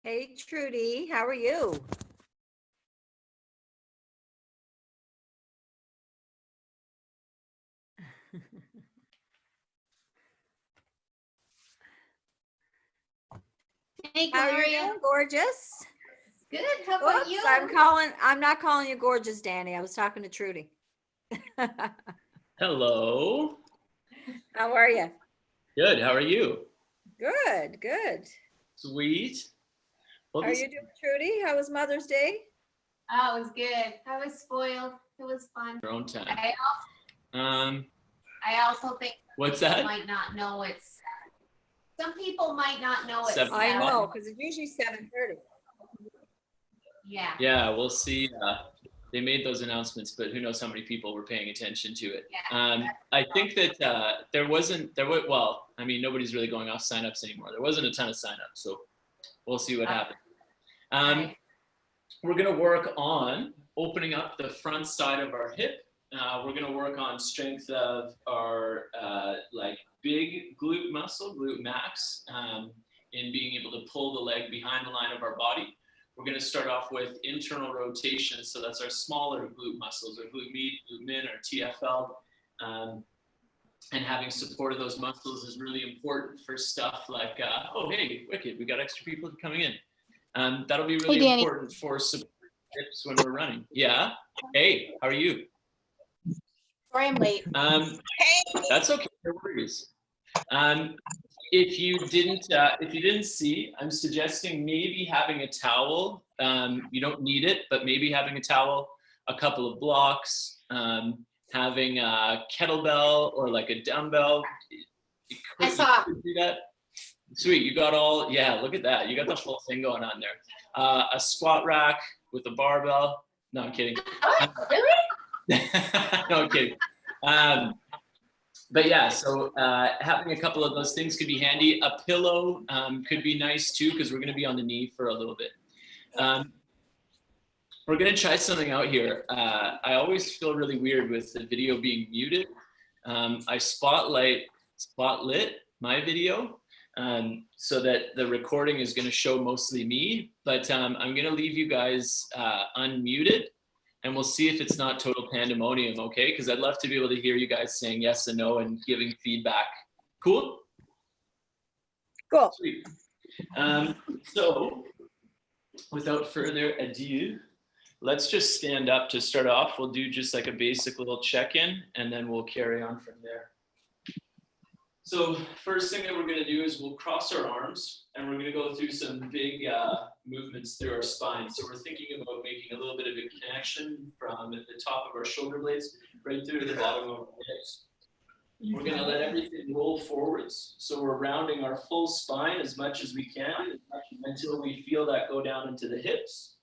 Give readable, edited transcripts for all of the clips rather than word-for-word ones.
Hey Trudy, how are you? Hey, How are you Gloria. doing, gorgeous? Good. How about Oops, you? I'm not calling you gorgeous, Danny. I was talking to Trudy. Hello. How are you? Good. How are you? Good, good. Sweet. Well, How are you doing, Trudy? How was Mother's Day? Oh, it was good. I was spoiled. It was fun. your own time. I also think What's people that? might not know it's. Some people might not know it's. 7 I o'clock? know, because it's usually 7:30. Yeah. Yeah, we'll see. They made those announcements, but who knows how many people were paying attention to it. Yeah. I think that well, I mean, nobody's really going off signups anymore. There wasn't a ton of signups, so we'll see what happens. Right. We're going to work on opening up the front side of our hip. We're going to work on strength of our like big glute muscle, glute max, in being able to pull the leg behind the line of our body. We're going to start off with internal rotation. So that's our smaller glute muscles, our glute med, glute min, or TFL. And having support of those muscles is really important for stuff like, oh, hey, wicked, we got extra people coming in. That'll be really important for support hips when we're running. Yeah. Hey, how are you? Sorry, I'm late. That's okay. No worries. If you didn't see, I'm suggesting maybe having a towel. You don't need it, but maybe having a towel, a couple of blocks, having a kettlebell or like a dumbbell. I saw. You could do that. Sweet, you got all, yeah, look at that. You got the full thing going on there. A squat rack with a barbell. No, I'm kidding. What? Really? No, I'm kidding. But yeah, so having a couple of those things could be handy. A pillow could be nice too, because we're going to be on the knee for a little bit. We're going to try something out here. I always feel really weird with the video being muted. I spotlit my video so that the recording is going to show mostly me, but I'm going to leave you guys unmuted. And we'll see if it's not total pandemonium, okay? Because I'd love to be able to hear you guys saying yes and no and giving feedback. Cool? Cool. Sweet. So, without further ado, let's just stand up to start off. We'll do just like a basic little check-in, and then we'll carry on from there. So first thing that we're going to do is we'll cross our arms, and we're going to go through some big movements through our spine. So we're thinking about making a little bit of a connection from the top of our shoulder blades right through to the bottom of our hips. We're going to let everything roll forwards. So we're rounding our full spine as much as we can until we feel that go down into the hips.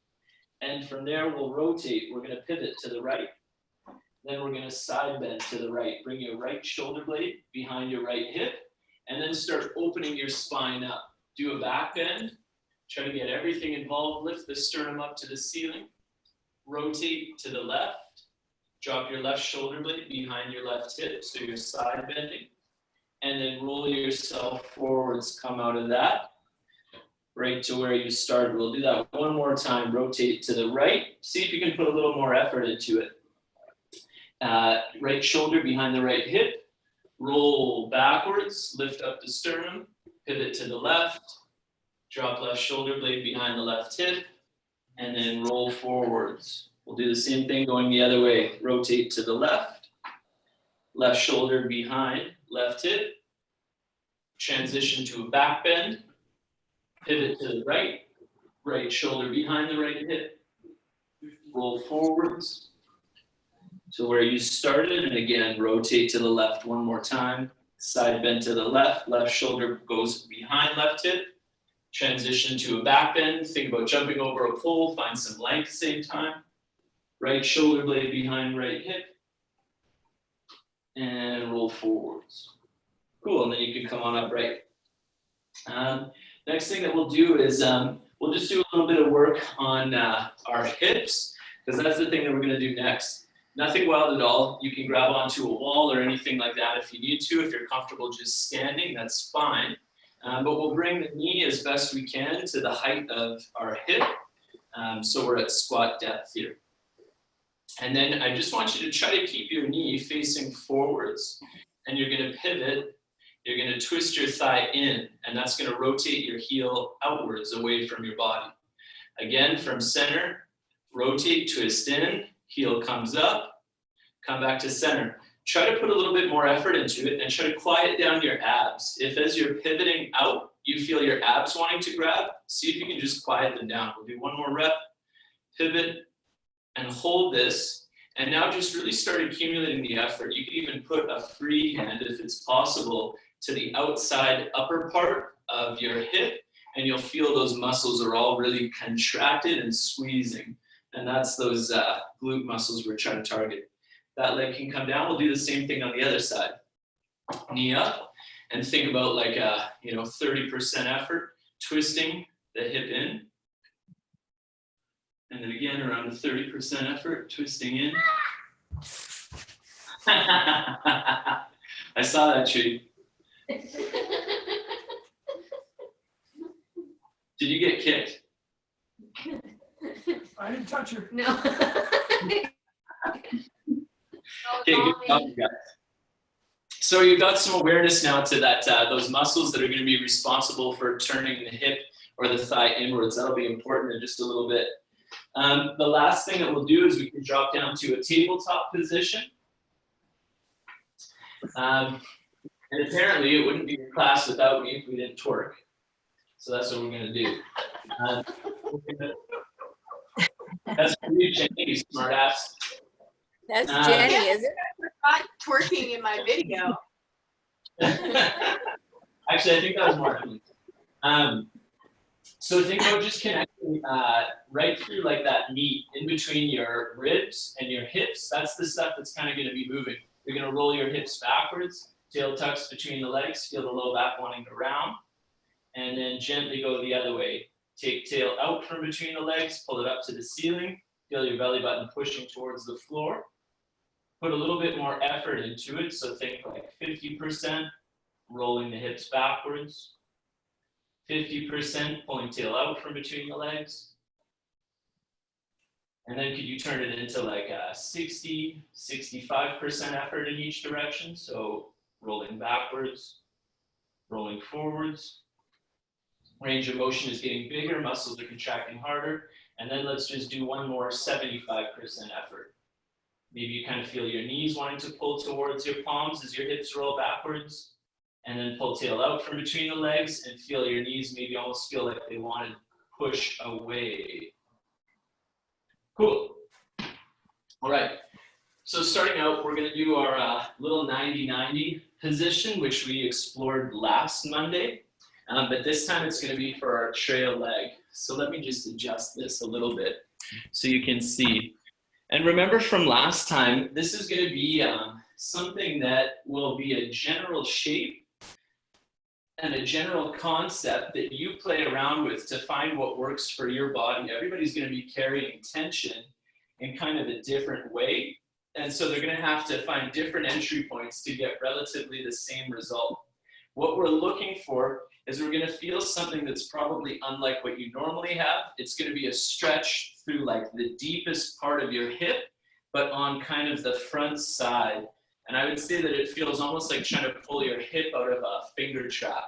And from there, we'll rotate. We're going to pivot to the right. Then we're going to side bend to the right. Bring your right shoulder blade behind your right hip, and then start opening your spine up. Do a back bend. Try to get everything involved. Lift the sternum up to the ceiling. Rotate to the left. Drop your left shoulder blade behind your left hip, so you're side bending. And then roll yourself forwards. Come out of that right to where you started. We'll do that one more time. Rotate to the right. See if you can put a little more effort into it. Right shoulder behind the right hip, roll backwards, lift up the sternum, pivot to the left, drop left shoulder blade behind the left hip, and then roll forwards. We'll do the same thing going the other way. Rotate to the left, left shoulder behind left hip, transition to a back bend, pivot to the right, right shoulder behind the right hip, roll forwards to where you started, and again, rotate to the left one more time. Side bend to the left, left shoulder goes behind left hip. Transition to a back bend. Think about jumping over a pole, find some length same time. Right shoulder blade behind right hip. And roll forwards. Cool, and then you can come on upright. Next thing that we'll do is we'll just do a little bit of work on our hips, because that's the thing that we're going to do next. Nothing wild at all. You can grab onto a wall or anything like that if you need to. If you're comfortable just standing, that's fine. But we'll bring the knee as best we can to the height of our hip. So we're at squat depth here. And then I just want you to try to keep your knee facing forwards, and you're going to pivot. You're going to twist your thigh in, and that's going to rotate your heel outwards away from your body. Again, from center, rotate, twist in, heel comes up, come back to center. Try to put a little bit more effort into it and try to quiet down your abs. If as you're pivoting out, you feel your abs wanting to grab, see if you can just quiet them down. We'll do one more rep, pivot, and hold this. And now just really start accumulating the effort. You can even put a free hand, if it's possible, to the outside upper part of your hip, and you'll feel those muscles are all really contracted and squeezing. And that's those glute muscles we're trying to target. That leg can come down. We'll do the same thing on the other side. Knee up, and think about like a 30% effort, twisting the hip in. And then again, around a 30% effort, twisting in. I saw that, tree. Did you get kicked? I didn't touch her. No. Okay, good job, guys. So you've got some awareness now to that those muscles that are going to be responsible for turning the hip or the thigh inwards. That'll be important in just a little bit. The last thing that we'll do is we can drop down to a tabletop position. And apparently it wouldn't be a class without me if we didn't twerk. So that's what we're going to do. That's for you, Jenny, you smart ass. That's Jenny, is it? Not twerking in my video. Actually, I think that was Martin. So think about just connecting right through like that meat in between your ribs and your hips. That's the stuff that's kind of going to be moving. You're going to roll your hips backwards, tail tucks between the legs, feel the low back wanting to round, and then gently go the other way. Take tail out from between the legs, pull it up to the ceiling, feel your belly button pushing towards the floor. Put a little bit more effort into it, so think like 50% rolling the hips backwards, 50% pulling tail out from between the legs, and then could you turn it into like a 60, 65% effort in each direction, so rolling backwards, rolling forwards. Range of motion is getting bigger, muscles are contracting harder, and then let's just do one more 75% effort. Maybe you kind of feel your knees wanting to pull towards your palms as your hips roll backwards, and then pull tail out from between the legs and feel your knees maybe almost feel like they want to push away. Cool. All right. So starting out, we're going to do our little 90-90 position, which we explored last Monday. But this time it's going to be for our trail leg. So let me just adjust this a little bit so you can see. And remember from last time, this is going to be something that will be a general shape and a general concept that you play around with to find what works for your body. Everybody's going to be carrying tension in kind of a different way. And so they're going to have to find different entry points to get relatively the same result. What we're looking for is we're going to feel something that's probably unlike what you normally have. It's going to be a stretch through like the deepest part of your hip, but on kind of the front side. And I would say that it feels almost like trying to pull your hip out of a finger trap.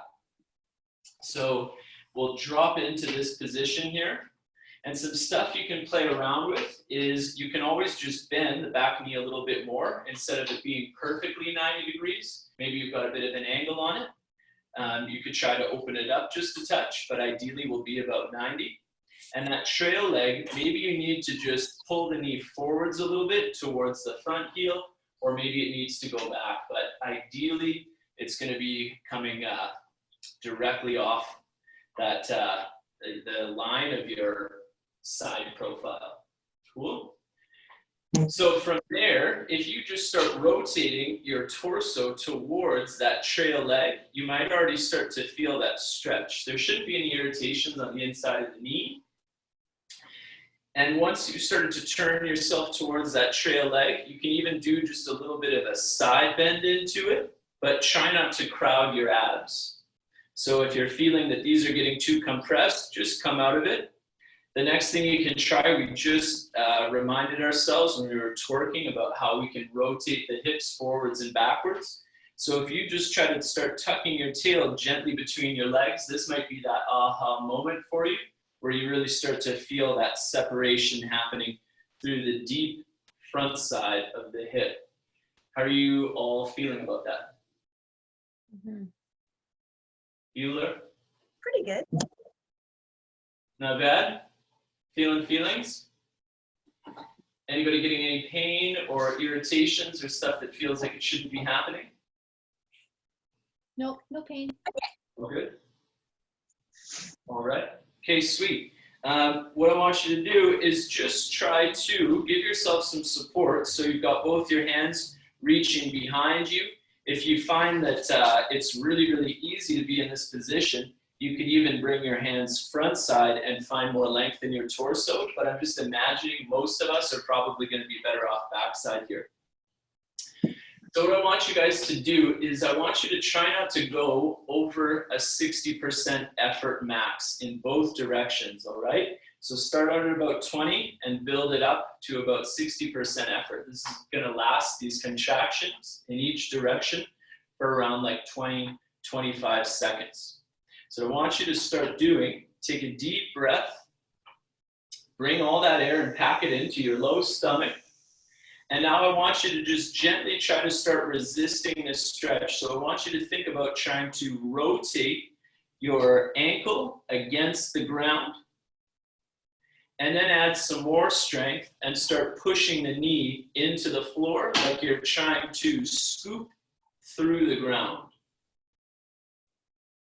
So we'll drop into this position here. And some stuff you can play around with is you can always just bend the back knee a little bit more instead of it being perfectly 90 degrees. Maybe you've got a bit of an angle on it. You could try to open it up just a touch, but ideally will be about 90. And that trail leg, maybe you need to just pull the knee forwards a little bit towards the front heel, or maybe it needs to go back. But ideally, it's going to be coming directly off that the line of your side profile. Cool. So from there, if you just start rotating your torso towards that trail leg, you might already start to feel that stretch. There shouldn't be any irritations on the inside of the knee. And once you started to turn yourself towards that trail leg, you can even do just a little bit of a side bend into it, but try not to crowd your abs. So if you're feeling that these are getting too compressed, just come out of it. The next thing you can try, we just reminded ourselves when we were twerking about how we can rotate the hips forwards and backwards. So if you just try to start tucking your tail gently between your legs, this might be that aha moment for you, where you really start to feel that separation happening through the deep front side of the hip. How are you all feeling about that? Bueller? Pretty good. Not bad? Feeling feelings? Anybody getting any pain or irritations or stuff that feels like it shouldn't be happening? Nope, no pain. All good? All right. Okay, sweet. What I want you to do is just try to give yourself some support. So you've got both your hands reaching behind you. If you find that it's really, really easy to be in this position, you could even bring your hands front side and find more length in your torso, but I'm just imagining most of us are probably going to be better off backside here. So what I want you guys to do is I want you to try not to go over a 60% effort max in both directions, all right? So start out at about 20 and build it up to about 60% effort. This is going to last, these contractions in each direction, for around like 20, 25 seconds. So I want you to start doing, take a deep breath, bring all that air and pack it into your low stomach. And now I want you to just gently try to start resisting this stretch. So I want you to think about trying to rotate your ankle against the ground, and then add some more strength and start pushing the knee into the floor like you're trying to scoop through the ground.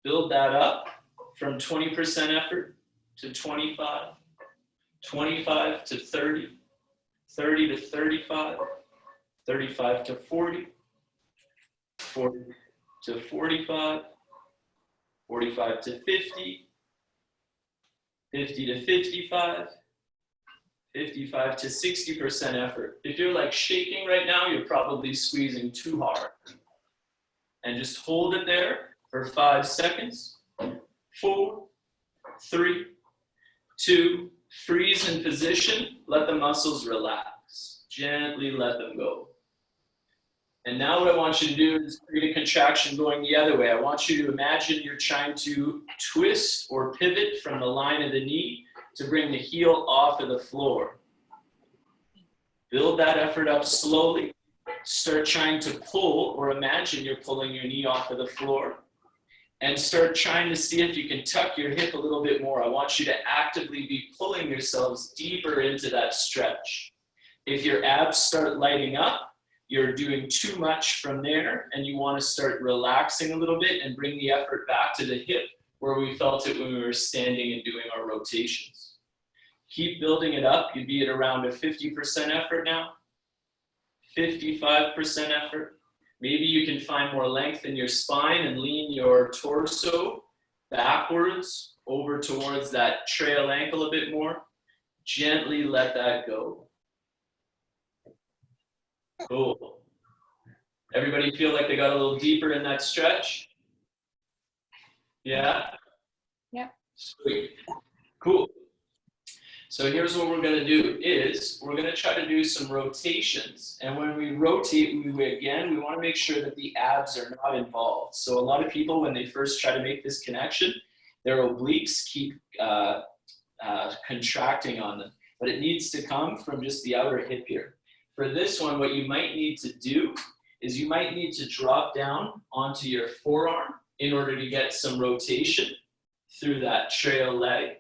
Build that up from 20% effort to 25, 25 to 30, 30 to 35, 35 to 40, 40 to 45, 45 to 50, 50 to 55, 55 to 60% effort. If you're like shaking right now, you're probably squeezing too hard. And just hold it there for 5 seconds. 4, 3, 2, freeze in position. Let the muscles relax. Gently let them go. And now what I want you to do is create a contraction going the other way. I want you to imagine you're trying to twist or pivot from the line of the knee to bring the heel off of the floor. Build that effort up slowly. Start trying to pull, or imagine you're pulling your knee off of the floor. And start trying to see if you can tuck your hip a little bit more. I want you to actively be pulling yourselves deeper into that stretch. If your abs start lighting up, you're doing too much from there, and you want to start relaxing a little bit and bring the effort back to the hip where we felt it when we were standing and doing our rotations. Keep building it up. You'd be at around a 50% effort now, 55% effort. Maybe you can find more length in your spine and lean your torso backwards over towards that trail ankle a bit more. Gently let that go. Cool. Everybody feel like they got a little deeper in that stretch? Yeah? Yep. Sweet. Cool. So here's what we're going to do is we're going to try to do some rotations. And when we rotate, we want to make sure that the abs are not involved. So a lot of people, when they first try to make this connection, their obliques keep contracting on them. But it needs to come from just the outer hip here. For this one, what you might need to do is you might need to drop down onto your forearm in order to get some rotation through that trail leg.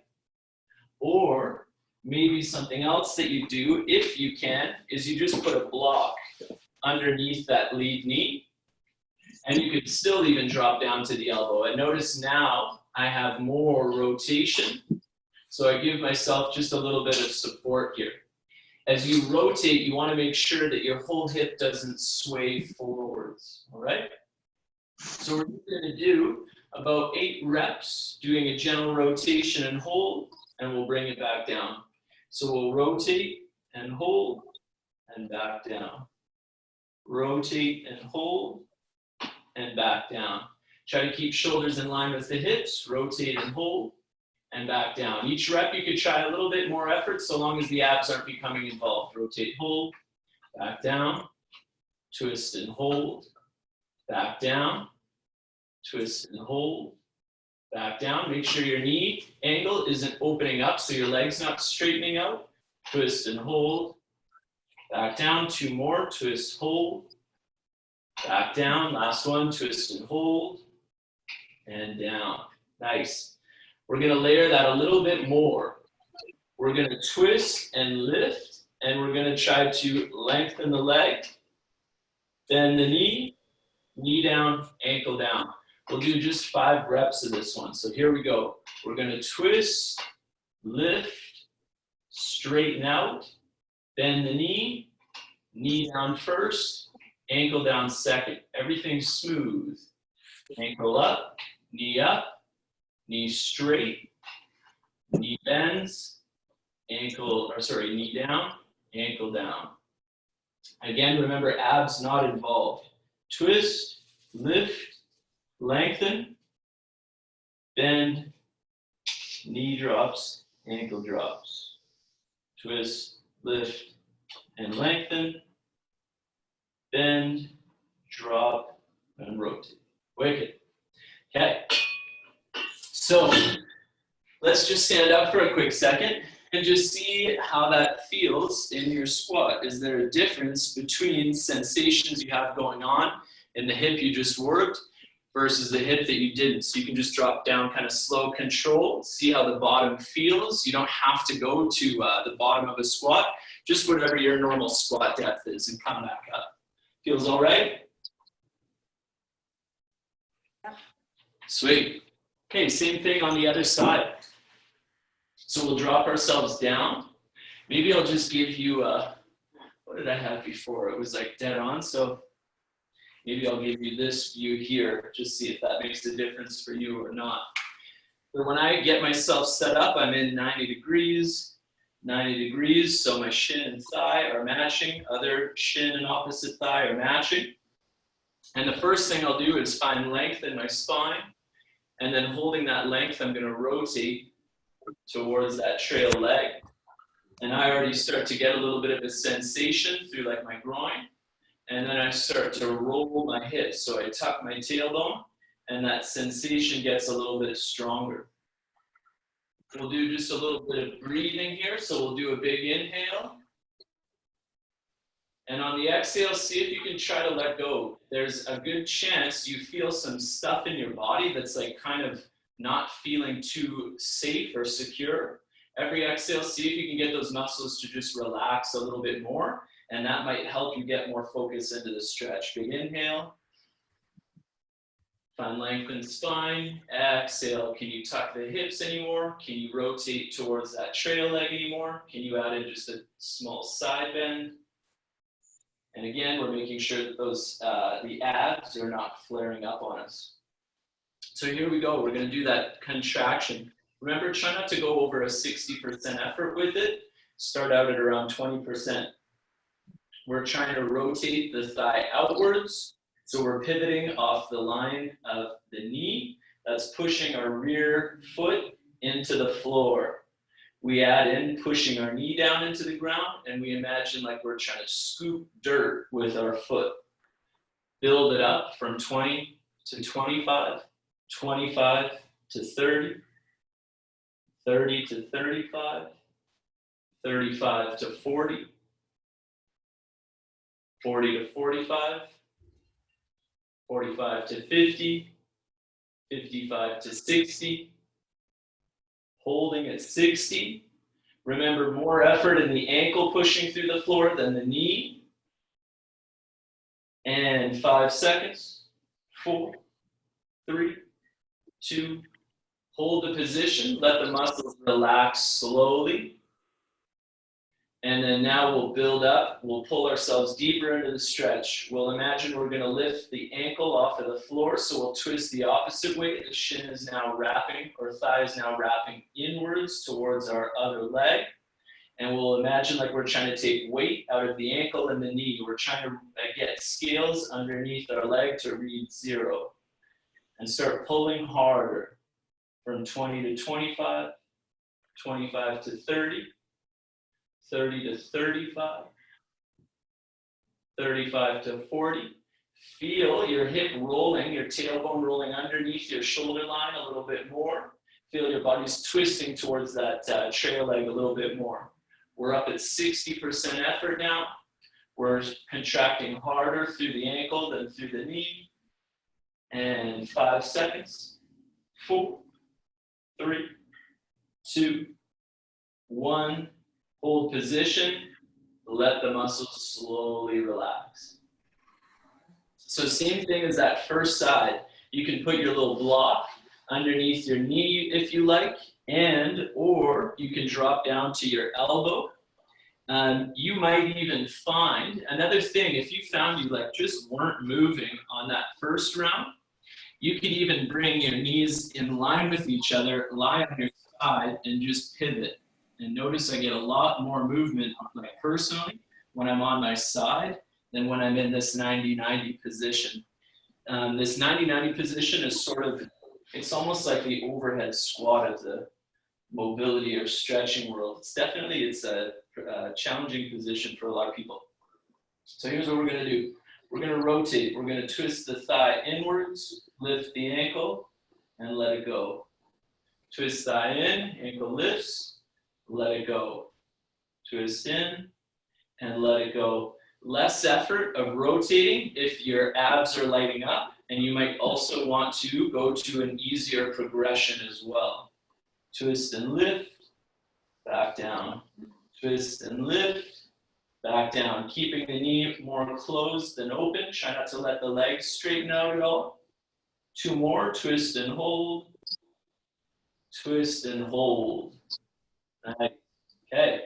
Or maybe something else that you do, if you can, is you just put a block underneath that lead knee, and you could still even drop down to the elbow. And notice now I have more rotation, so I give myself just a little bit of support here. As you rotate, you want to make sure that your whole hip doesn't sway forwards, all right? So we're going to do about 8 reps, doing a gentle rotation and hold, and we'll bring it back down. So we'll rotate and hold and back down. Rotate and hold and back down. Try to keep shoulders in line with the hips, rotate and hold, and back down. Each rep, you could try a little bit more effort so long as the abs aren't becoming involved. Rotate, hold, back down, twist and hold, back down, twist and hold, back down. Make sure your knee angle isn't opening up so your leg's not straightening out. Twist and hold, back down. 2 more, twist, hold, back down. Last one, twist and hold, and down. Nice. We're gonna layer that a little bit more. We're gonna twist and lift, and we're gonna try to lengthen the leg, bend the knee, knee down, ankle down. We'll do just 5 reps of this one. So here we go. We're gonna twist, lift, straighten out, bend the knee, knee down first, ankle down second. Everything's smooth. Ankle up, knee straight, knee bends, knee down, ankle down. Again, remember abs not involved. Twist, lift, lengthen, bend, knee drops, ankle drops. Twist, lift, and lengthen, bend, drop, and rotate. Wicked. Okay. So let's just stand up for a quick second and just see how that feels in your squat. Is there a difference between sensations you have going on in the hip you just worked versus the hip that you didn't? So you can just drop down kind of slow control, see how the bottom feels. You don't have to go to the bottom of a squat, just whatever your normal squat depth is, and come back up. Feels all right? Sweet. Okay, same thing on the other side. So we'll drop ourselves down. Maybe I'll just give you what did I have before? It was like dead on. So maybe I'll give you this view here, just see if that makes a difference for you or not. But when I get myself set up, I'm in 90 degrees, so my shin and thigh are matching, other shin and opposite thigh are matching. And the first thing I'll do is find length in my spine, and then holding that length, I'm gonna rotate towards that trail leg. And I already start to get a little bit of a sensation through like my groin, and then I start to roll my hips. So I tuck my tailbone, and that sensation gets a little bit stronger. We'll do just a little bit of breathing here. So we'll do a big inhale. And on the exhale, see if you can try to let go. There's a good chance you feel some stuff in your body that's like kind of not feeling too safe or secure. Every exhale, see if you can get those muscles to just relax a little bit more, and that might help you get more focus into the stretch. Big inhale. Find lengthened spine. Exhale. Can you tuck the hips anymore? Can you rotate towards that trail leg anymore? Can you add in just a small side bend? And again, we're making sure that those the abs are not flaring up on us. So here we go. We're going to do that contraction. Remember, try not to go over a 60% effort with it. Start out at around 20%. We're trying to rotate the thigh outwards. So we're pivoting off the line of the knee. That's pushing our rear foot into the floor. We add in pushing our knee down into the ground, and we imagine like we're trying to scoop dirt with our foot. Build it up from 20 to 25, 25 to 30, 30 to 35, 35 to 40, 40 to 45, 45 to 50, 55 to 60, holding at 60. Remember, more effort in the ankle pushing through the floor than the knee. And 5 seconds, 4, 3, 2, hold the position, let the muscles relax slowly. And then now we'll build up, we'll pull ourselves deeper into the stretch. We'll imagine we're gonna lift the ankle off of the floor, so we'll twist the opposite way. The shin is now wrapping, or thigh is now wrapping inwards towards our other leg. And we'll imagine like we're trying to take weight out of the ankle and the knee. We're trying to get scales underneath our leg to read 0. and start pulling harder from 20 to 25, 25 to 30, 30 to 35, 35 to 40. Feel your hip rolling, your tailbone rolling underneath your shoulder line a little bit more. Feel your body's twisting towards that trail leg a little bit more. We're up at 60% effort now. We're contracting harder through the ankle than through the knee. And 5 seconds. 4, 3, 2, 1. Hold position. Let the muscles slowly relax. So same thing as that first side. You can put your little block underneath your knee if you like, or you can drop down to your elbow. You might even find another thing, if you found you like just weren't moving on that first round, you could even bring your knees in line with each other, lie on your side, and just pivot. And notice I get a lot more movement, like personally, when I'm on my side than when I'm in this 90-90 position. This 90-90 position is sort of, it's almost like the overhead squat of the mobility or stretching world. It's a challenging position for a lot of people. So here's what we're going to do. We're going to rotate. We're going to twist the thigh inwards, lift the ankle, and let it go. Twist thigh in, ankle lifts, let it go. Twist in, and let it go. Less effort of rotating if your abs are lighting up, and you might also want to go to an easier progression as well. Twist and lift, back down. Twist and lift, back down. Keeping the knee more closed than open. Try not to let the legs straighten out at all. 2 more, twist and hold. Twist and hold. Nice. Okay.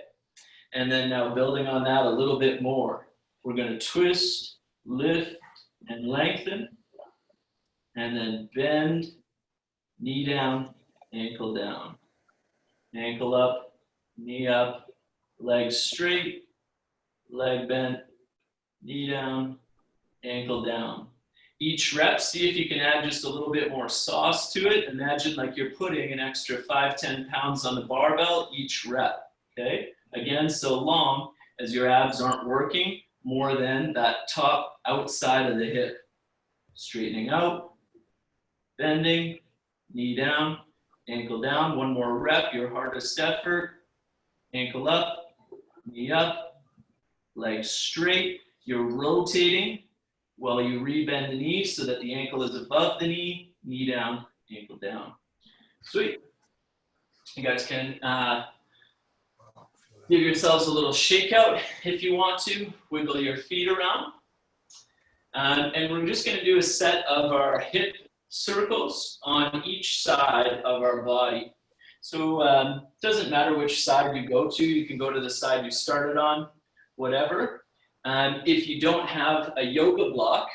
And then now building on that a little bit more. We're going to twist, lift, and lengthen. And then bend, knee down, ankle down. Ankle up, knee up, leg straight, leg bent, knee down, ankle down. Each rep, see if you can add just a little bit more sauce to it. Imagine like you're putting an extra 5-10 pounds on the barbell each rep, okay? Again, so long as your abs aren't working more than that top outside of the hip. Straightening out, bending, knee down, ankle down. 1 more rep, your hardest effort. Ankle up, knee up, leg straight. You're rotating while you rebend the knee so that the ankle is above the knee down, ankle down. Sweet. You guys can give yourselves a little shakeout if you want to. Wiggle your feet around. And we're just going to do a set of our hip circles on each side of our body. So it doesn't matter which side you go to. You can go to the side you started on, whatever. If you don't have a yoga block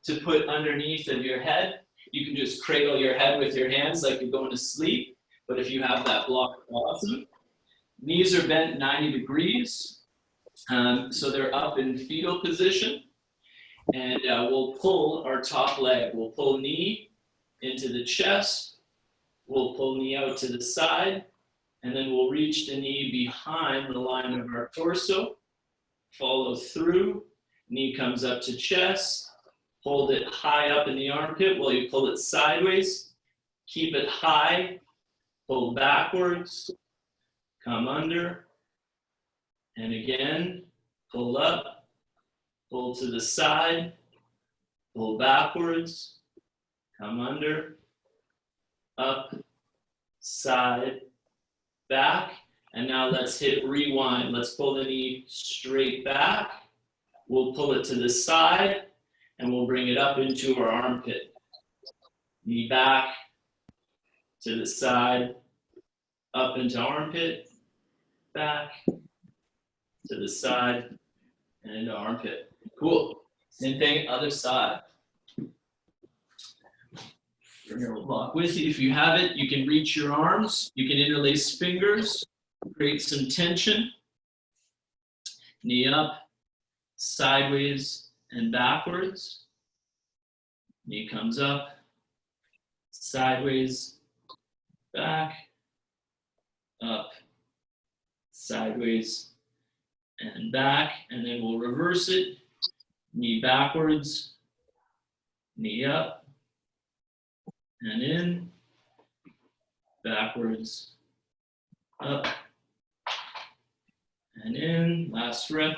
to put underneath of your head, you can just cradle your head with your hands like you're going to sleep. But if you have that block, awesome. Knees are bent 90 degrees. So they're up in fetal position. And we'll pull our top leg. We'll pull knee into the chest. We'll pull knee out to the side. And then we'll reach the knee behind the line of our torso. Follow through. Knee comes up to chest. Hold it high up in the armpit while you pull it sideways. Keep it high. Pull backwards. Come under. And again, pull up. Pull to the side, pull backwards, come under, up, side, back. And now let's hit rewind. Let's pull the knee straight back. We'll pull it to the side and we'll bring it up into our armpit. Knee back, to the side, up into armpit, back, to the side, and into armpit. Cool. Same thing, other side. Bring your block with you. If you have it, you can reach your arms. You can interlace fingers, create some tension. Knee up, sideways and backwards. Knee comes up, sideways, back, up, sideways, and back. And then we'll reverse it. Knee backwards, knee up, and in, backwards, up, and in. Last rep,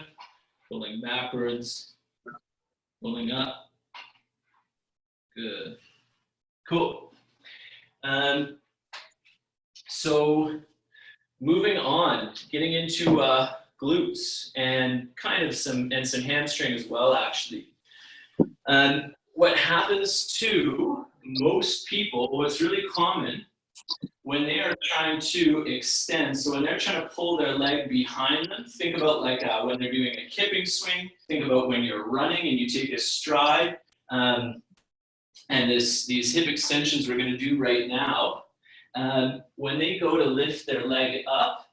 pulling backwards, pulling up. Good. Cool. So moving on, getting into glutes and kind of some hamstring as well, actually. What happens to most people, what's really common when they are trying to extend, so when they're trying to pull their leg behind them, think about like when they're doing a kipping swing, think about when you're running and you take a stride, and these hip extensions we're going to do right now, when they go to lift their leg up,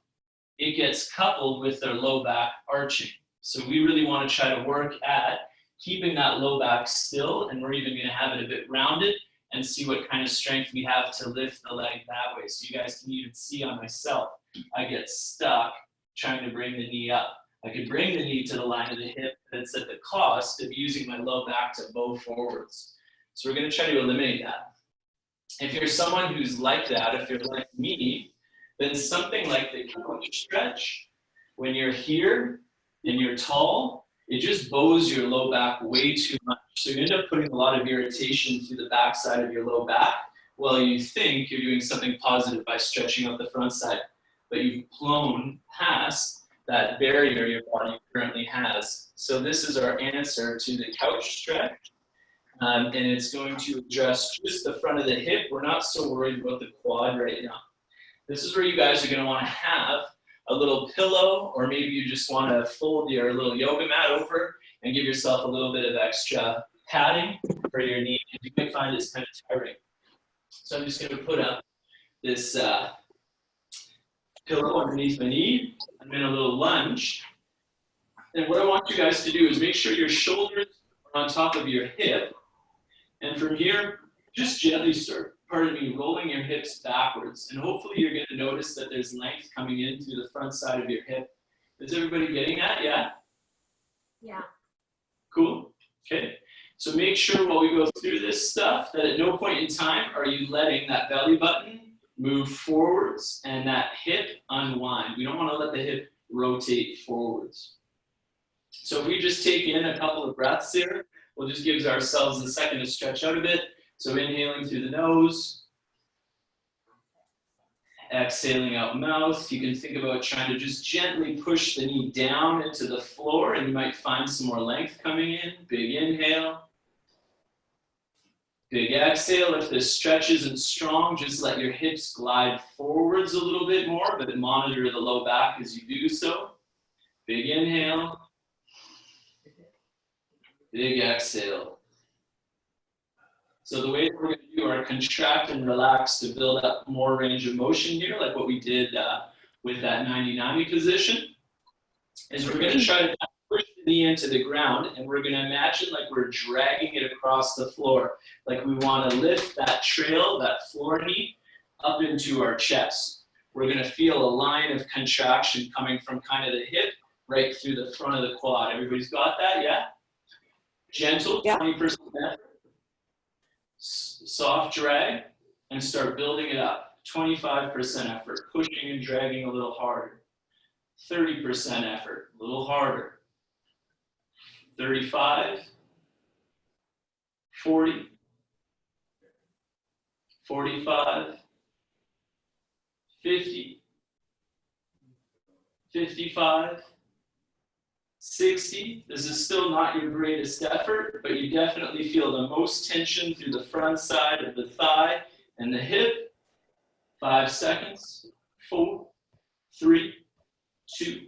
it gets coupled with their low back arching. So we really want to try to work at keeping that low back still, and we're even going to have it a bit rounded and see what kind of strength we have to lift the leg that way. So you guys can even see on myself, I get stuck trying to bring the knee up. I could bring the knee to the line of the hip, but it's at the cost of using my low back to bow forwards. So we're going to try to eliminate that. If you're someone who's like that, if you're like me, then something like the couch stretch, when you're here and you're tall, it just bows your low back way too much. So you end up putting a lot of irritation through the back side of your low back while you think you're doing something positive by stretching out the front side. But you've blown past that barrier your body currently has. So this is our answer to the couch stretch. And it's going to address just the front of the hip. We're not so worried about the quad right now. This is where you guys are going to want to have a little pillow, or maybe you just want to fold your little yoga mat over and give yourself a little bit of extra padding for your knee. You might find it's kind of tiring. So I'm just going to put up this pillow underneath my knee. I'm in a little lunge. And what I want you guys to do is make sure your shoulders are on top of your hip. And from here, just gently start, rolling your hips backwards. And hopefully you're going to notice that there's length coming in through the front side of your hip. Is everybody getting that? Yeah? Yeah. Cool. Okay. So make sure while we go through this stuff that at no point in time are you letting that belly button move forwards and that hip unwind. We don't want to let the hip rotate forwards. So if we just take in a couple of breaths here, we'll just give ourselves a second to stretch out a bit. So inhaling through the nose, exhaling out mouth. You can think about trying to just gently push the knee down into the floor, and you might find some more length coming in. Big inhale. Big exhale. If this stretch isn't strong, just let your hips glide forwards a little bit more, but monitor the low back as you do so. Big inhale. Big exhale. So the way we're going to do our contract and relax to build up more range of motion here, like what we did with that 90-90 position, is we're going to try to push the knee into the ground, and we're going to imagine like we're dragging it across the floor. Like we want to lift that trail, that floor knee, up into our chest. We're going to feel a line of contraction coming from kind of the hip right through the front of the quad. Everybody's got that, yeah? Gentle, 20% effort. Soft drag, and start building it up. 25% effort, pushing and dragging a little harder. 30% effort, a little harder. 35, 40, 45, 50, 55, 60, this is still not your greatest effort, but you definitely feel the most tension through the front side of the thigh and the hip. 5 seconds, 4, 3, 2,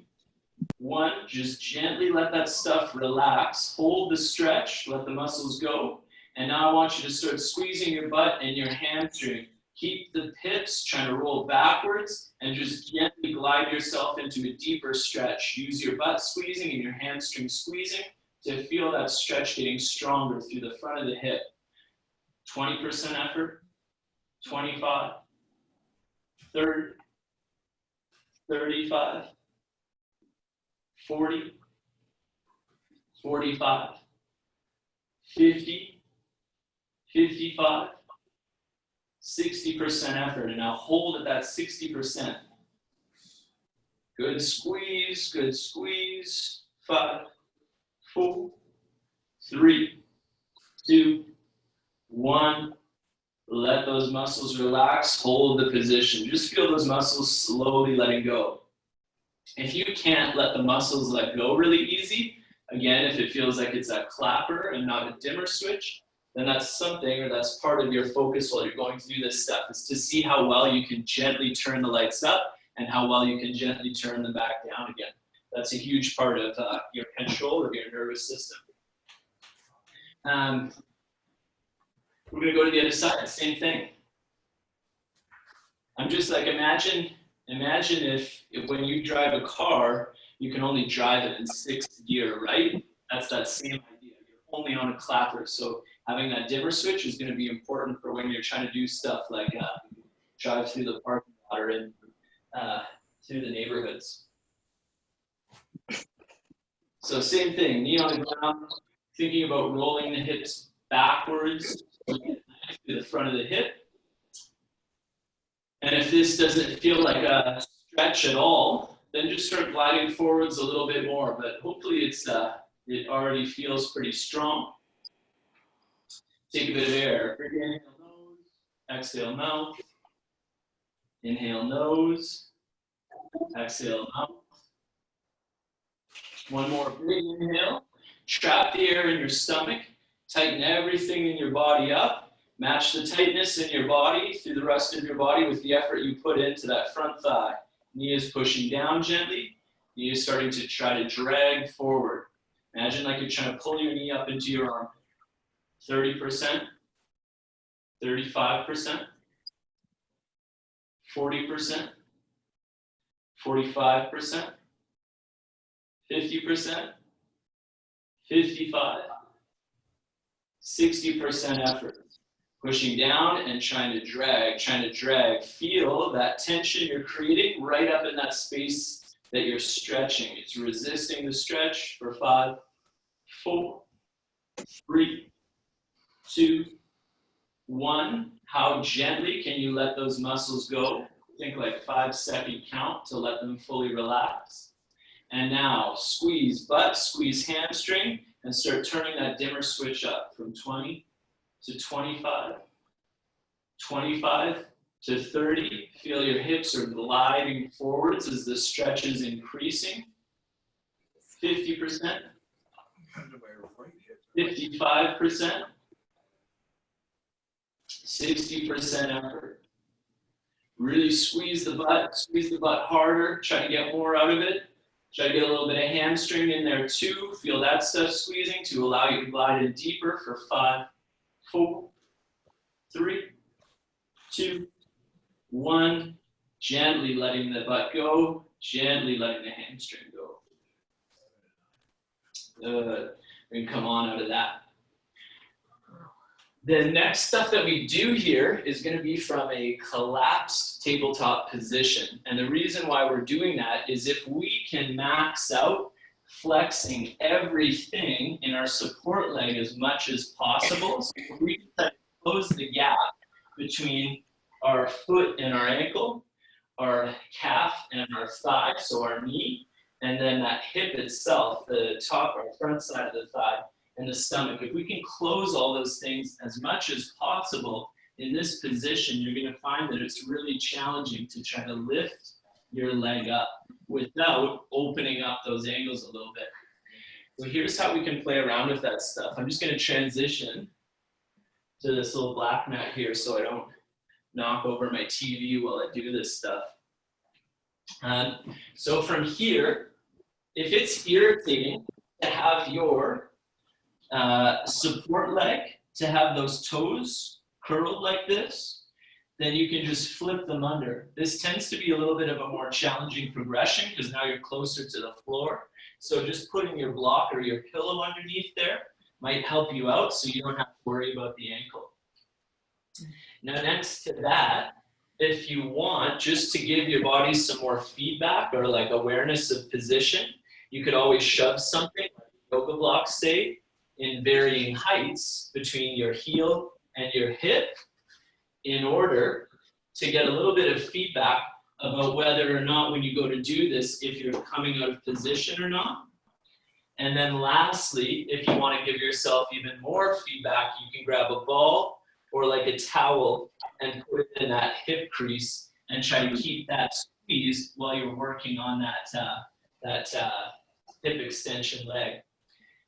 1. Just gently let that stuff relax. Hold the stretch, let the muscles go. And now I want you to start squeezing your butt and your hamstring. Keep the hips trying to roll backwards and just gently glide yourself into a deeper stretch. Use your butt squeezing and your hamstring squeezing to feel that stretch getting stronger through the front of the hip. 20% effort, 25, 30, 35, 40, 45, 50, 55, 60% effort. And now hold at that 60%. Good squeeze, good squeeze. 5, 4, 3, 2, 1. Let those muscles relax, hold the position. Just feel those muscles slowly letting go. If you can't let the muscles let go really easy, again, if it feels like it's a clapper and not a dimmer switch, then that's something, or that's part of your focus while you're going to do this stuff, is to see how well you can gently turn the lights up and how well you can gently turn them back down again. That's a huge part of your control of your nervous system. We're gonna go to the other side, same thing. I'm just like, imagine if when you drive a car, you can only drive it in 6th gear, right? That's that same idea. You're only on a clapper. So having that dimmer switch is gonna be important for when you're trying to do stuff like drive through the parking lot or in, through the neighborhoods. So same thing, knee on the ground, thinking about rolling the hips backwards to the front of the hip. And if this doesn't feel like a stretch at all, then just start gliding forwards a little bit more. But hopefully it already feels pretty strong. Take a bit of air. Inhale nose, exhale mouth. Inhale nose, exhale mouth. One more big inhale. Trap the air in your stomach. Tighten everything in your body up. Match the tightness in your body through the rest of your body with the effort you put into that front thigh. Knee is pushing down gently. Knee is starting to try to drag forward. Imagine like you're trying to pull your knee up into your arm. 30%, 35%, 40%, 45%, 50%, 55, 60% effort. Pushing down and trying to drag. Feel that tension you're creating right up in that space that you're stretching. It's resisting the stretch for 5, 4, 3, 2, 1. How gently can you let those muscles go? Think like 5-second count to let them fully relax. And now squeeze butt, squeeze hamstring, and start turning that dimmer switch up from 20 to 25, 25 to 30. Feel your hips are gliding forwards as the stretch is increasing. 50%, 55%, 60% effort. Really squeeze the butt harder, try to get more out of it. Try to get a little bit of hamstring in there too. Feel that stuff squeezing to allow you to glide in deeper for 5, 4, 3, 2, 1. Gently letting the butt go, gently letting the hamstring go. Good. We can come on out of that. The next stuff that we do here is going to be from a collapsed tabletop position. And the reason why we're doing that is if we can max out flexing everything in our support leg as much as possible, so we can close the gap between our foot and our ankle, our calf and our thigh, so our knee, and then that hip itself, the top or front side of the thigh, and the stomach. If we can close all those things as much as possible in this position, you're going to find that it's really challenging to try to lift your leg up without opening up those angles a little bit. So here's how we can play around with that stuff. I'm just going to transition to this little black mat here so I don't knock over my TV while I do this stuff. So from here, if it's irritating to have your support leg, to have those toes curled like this, then you can just flip them under. This tends to be a little bit of a more challenging progression because now you're closer to the floor. So just putting your block or your pillow underneath there might help you out so you don't have to worry about the ankle. Now, next to that, if you want, just to give your body some more feedback or like awareness of position, you could always shove something like yoga block state in varying heights between your heel and your hip in order to get a little bit of feedback about whether or not when you go to do this, if you're coming out of position or not. And then lastly, if you want to give yourself even more feedback, you can grab a ball or like a towel and put it in that hip crease and try to keep that squeezed while you're working on that hip extension leg.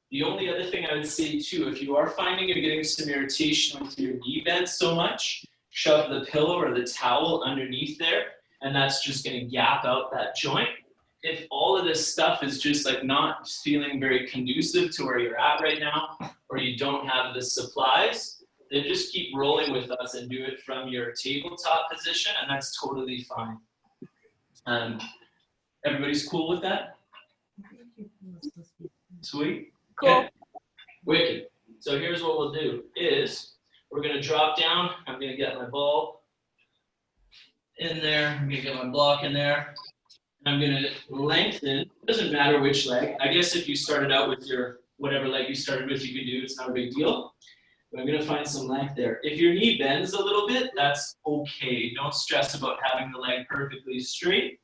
The only other thing I would say too, if you are finding you're getting some irritation with your knee bent so much, shove the pillow or the towel underneath there, and that's just going to gap out that joint. If all of this stuff is just like not feeling very conducive to where you're at right now, or you don't have the supplies, then just keep rolling with us and do it from your tabletop position, and that's totally fine. Everybody's cool with that? Sweet. Cool. Okay. Wicked. So here's what we'll do is we're going to drop down. I'm going to get my ball in there. I'm going to get my block in there. I'm going to lengthen. It doesn't matter which leg. I guess if you started out with your whatever leg you started with, you can do. It's not a big deal. But I'm going to find some length there. If your knee bends a little bit, that's okay. Don't stress about having the leg perfectly straight.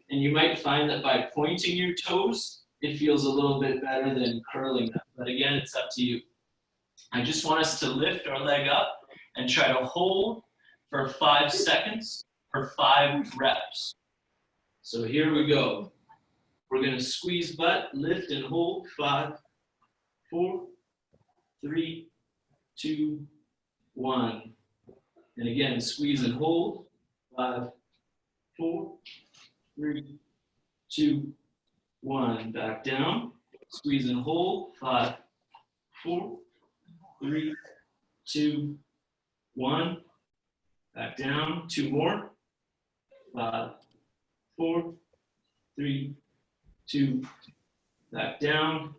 And you might find that by pointing your toes, it feels a little bit better than curling them. But again, it's up to you. I just want us to lift our leg up and try to hold for 5 seconds for 5 reps. So here we go. We're going to squeeze butt, lift and hold. 5, 4, 3, 2, 1. And again, squeeze and hold. 5, 4, 3, 2, 1. Back down. Squeeze and hold. 5, 4, 3, 2, 1. Back down. 2 more. 5, 4, 3, 2. Back down.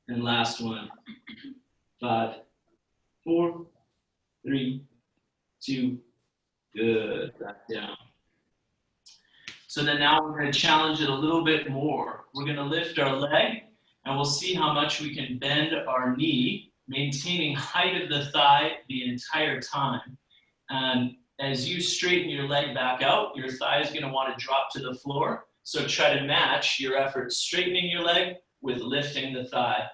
And last one. 5, 4, 3, 2. Good. Back down. So then now we're going to challenge it a little bit more. We're going to lift our leg, and we'll see how much we can bend our knee, maintaining height of the thigh the entire time. As you straighten your leg back out, your thigh is going to want to drop to the floor. So try to match your effort straightening your leg with lifting the thigh.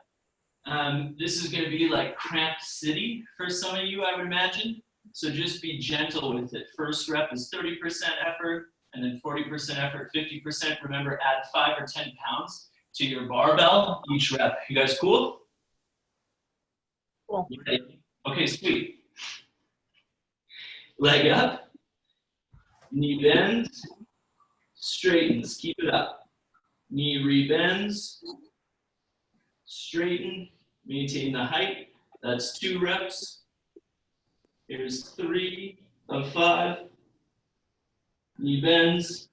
This is going to be like cramped city for some of you, I would imagine. So just be gentle with it. First rep is 30% effort, and then 40% effort, 50%. Remember, add 5 or 10 pounds to your barbell each rep. You guys cool? Cool. Okay, sweet. Leg up, knee bends, straightens, keep it up. Knee rebends, straighten, maintain the height. That's 2 reps. Here's 3 of 5. Knee bends.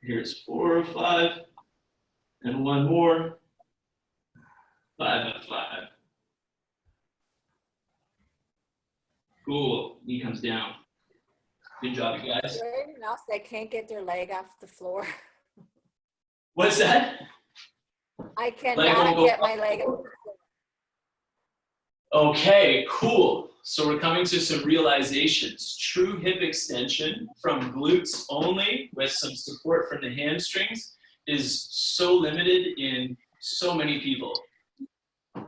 Here's 4 of 5. And 1 more. 5 of 5. Cool. Knee comes down. Good job, you guys. Is there anyone else that can't get their leg off the floor? What's that? I Leg cannot won't get go my leg off the floor. Okay, cool. So we're coming to some realizations. True hip extension from glutes only with some support from the hamstrings is so limited in so many people.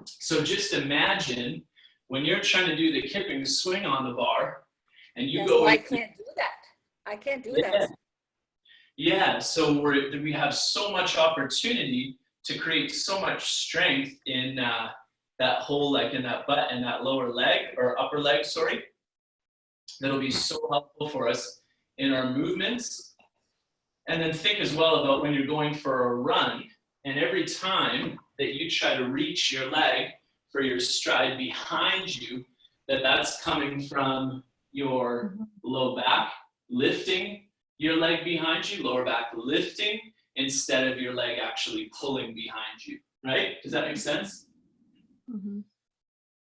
So just imagine when you're trying to do the kipping swing on the bar and you That's go why I in- can't do that. I can't do Yeah. that. Yeah, so we have so much opportunity to create so much strength in that whole, like in that butt and that lower leg or upper leg, sorry. That'll be so helpful for us in our movements. And then think as well about when you're going for a run, and every time that you try to reach your leg for your stride behind you, that's coming from your low back lifting your leg behind you, lower back lifting, instead of your leg actually pulling behind you, right? Does that make sense?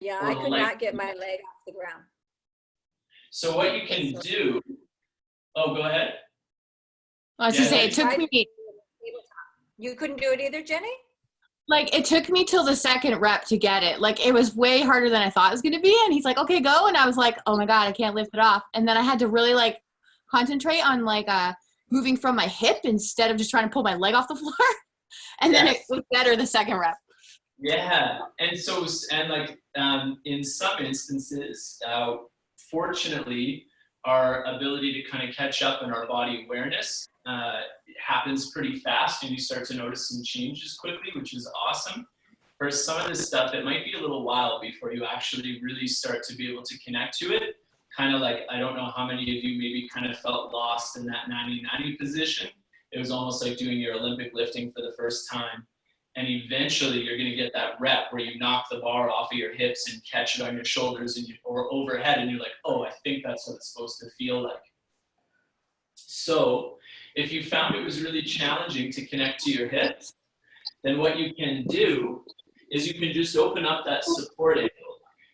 Yeah, Or I the could leg- not get my leg off the ground. So what you can do, oh, go ahead. I was to Yeah, say, it took me, You couldn't do it either, Jenny? like, it took me till the second rep to get it. Like, it was way harder than I thought it was going to be. And he's like, okay, go. And I was like, oh my God, I can't lift it off. And then I had to really like concentrate on like moving from my hip instead of just trying to pull my leg off the floor. And then it Yes. was better the second rep. Yeah, and so, and like in some instances, fortunately, our ability to kind of catch up in our body awareness happens pretty fast, and you start to notice some changes quickly, which is awesome. For some of this stuff, it might be a little while before you actually really start to be able to connect to it. Kind of like, I don't know how many of you maybe kind of felt lost in that 90-90 position. It was almost like doing your Olympic lifting for the first time. And eventually you're going to get that rep where you knock the bar off of your hips and catch it on your shoulders and or overhead, and you're like, oh, I think that's what it's supposed to feel like. So if you found it was really challenging to connect to your hips, then what you can do is you can just open up that support ankle.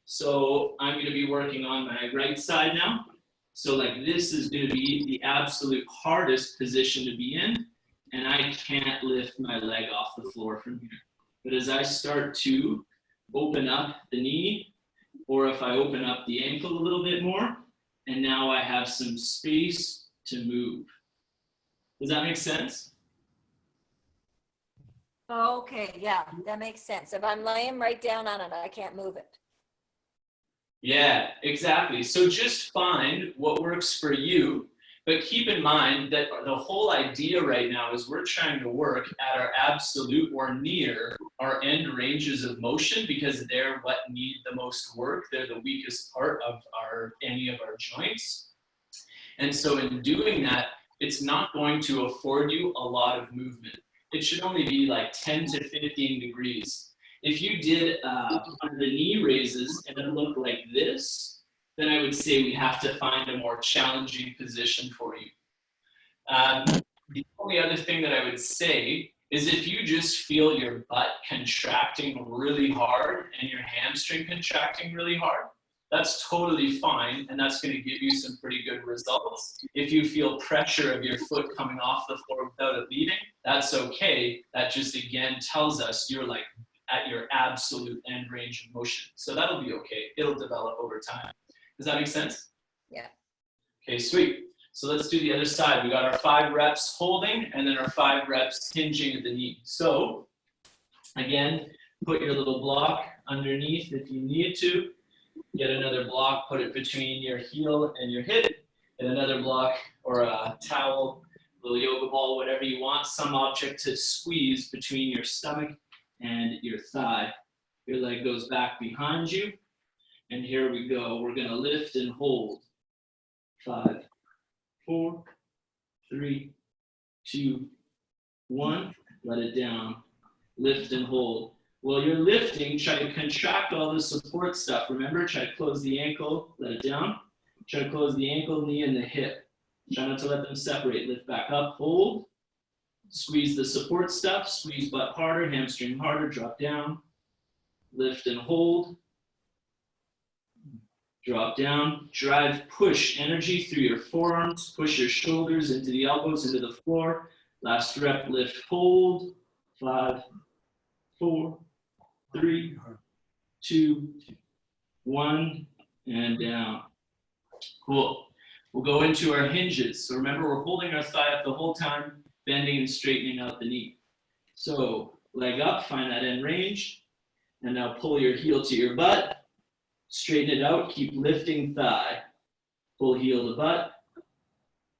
So I'm going to be working on my right side now. So like this is going to be the absolute hardest position to be in. And I can't lift my leg off the floor from here. But as I start to open up the knee, or if I open up the ankle a little bit more, and now I have some space to move. Does that make sense? Okay, yeah, that makes sense. If I'm laying right down on it, I can't move it. Yeah, exactly. So just find what works for you. But keep in mind that the whole idea right now is we're trying to work at our absolute or near our end ranges of motion, because they're what need the most work. They're the weakest part of any of our joints. And so in doing that, it's not going to afford you a lot of movement. It should only be like 10 to 15 degrees. If you did under the knee raises and it looked like this, then I would say we have to find a more challenging position for you. The only other thing that I would say is if you just feel your butt contracting really hard and your hamstring contracting really hard, that's totally fine, and that's going to give you some pretty good results. If you feel pressure of your foot coming off the floor without it leaving, that's okay. That just again tells us you're like at your absolute end range of motion. So that'll be okay. It'll develop over time. Does that make sense? Yeah. Okay, sweet. So let's do the other side. We got our 5 reps holding and then our 5 reps hinging at the knee. So again, put your little block underneath if you need to. Get another block, put it between your heel and your hip, and another block or a towel, little yoga ball, whatever you want, some object to squeeze between your stomach and your thigh. Your leg goes back behind you. And here we go. We're going to lift and hold. 5, 4, 3, 2, 1. Let it down. Lift and hold. While you're lifting, try to contract all the support stuff. Remember, try to close the ankle, let it down. Try to close the ankle, knee, and the hip. Try not to let them separate. Lift back up, hold. Squeeze the support stuff. Squeeze butt harder, hamstring harder, drop down. Lift and hold. Drop down. Drive, push energy through your forearms. Push your shoulders into the elbows, into the floor. Last rep, lift, hold. 5, 4, 3, 2, 1, and down. Cool. We'll go into our hinges. So remember, we're holding our thigh up the whole time, bending and straightening out the knee. So leg up, find that end range, and now pull your heel to your butt, straighten it out, keep lifting thigh. Pull heel to butt,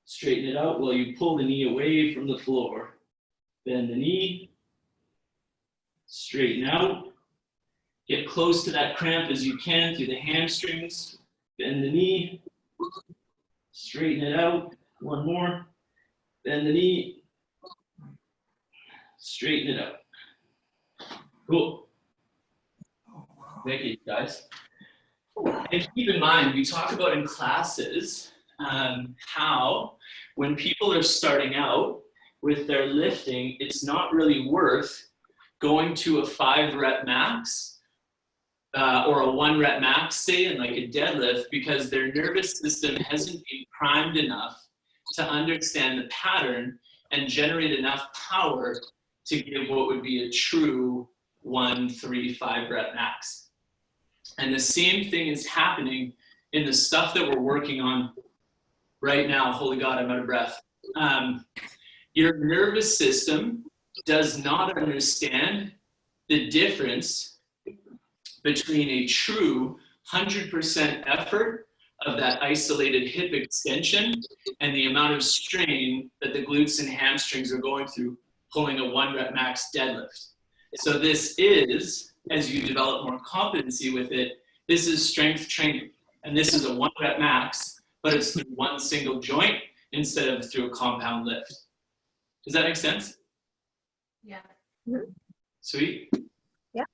straighten it out while you pull the knee away from the floor. Bend the knee, straighten out. Get close to that cramp as you can through the hamstrings. Bend the knee. Straighten it out. One more. Bend the knee. Straighten it out. Cool. Thank you, guys. And keep in mind, we talk about in classes how when people are starting out with their lifting, it's not really worth going to a 5 rep max or a 1 rep max, say, in like a deadlift, because their nervous system hasn't been primed enough to understand the pattern and generate enough power to give what would be a true 1, 3, 5 rep max. And the same thing is happening in the stuff that we're working on right now. Holy God, I'm out of breath. Your nervous system does not understand the difference between a true 100% effort of that isolated hip extension and the amount of strain that the glutes and hamstrings are going through pulling a 1 rep max deadlift. So this is, as you develop more competency with it, this is strength training. And this is a 1 rep max, but it's through one single joint instead of through a compound lift. Does that make sense? Yeah. Sweet. Yeah.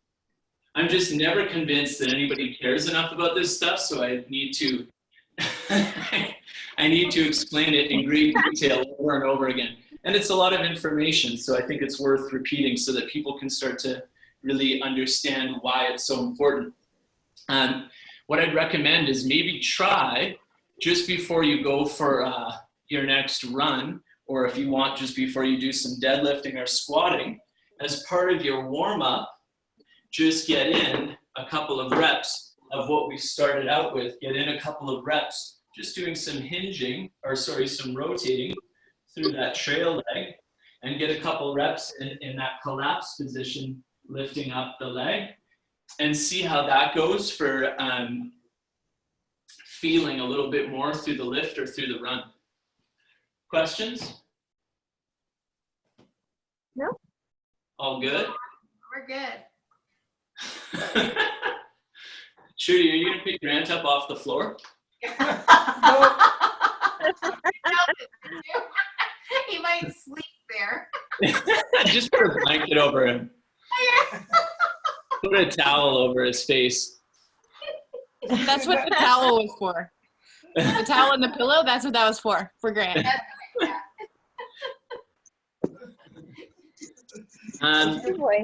I'm just never convinced that anybody cares enough about this stuff, so I need to I need to explain it in great detail over and over again. And it's a lot of information, so I think it's worth repeating so that people can start to really understand why it's so important. What I'd recommend is maybe try just before you go for your next run, or if you want, just before you do some deadlifting or squatting, as part of your warm-up, just get in a couple of reps of what we started out with. Get in a couple of reps, just doing some hinging, or sorry, some rotating through that trail leg, and get a couple reps in that collapse position, lifting up the leg, and see how that goes for feeling a little bit more through the lift or through the run. Questions? No. All good? We're good. Trudy, are you gonna pick Grant up off the floor? He might sleep there. Just put a blanket over him. Put a towel over his face. That's what the towel was for. The towel and the pillow, that's what that was for Grant. Um, Good boy.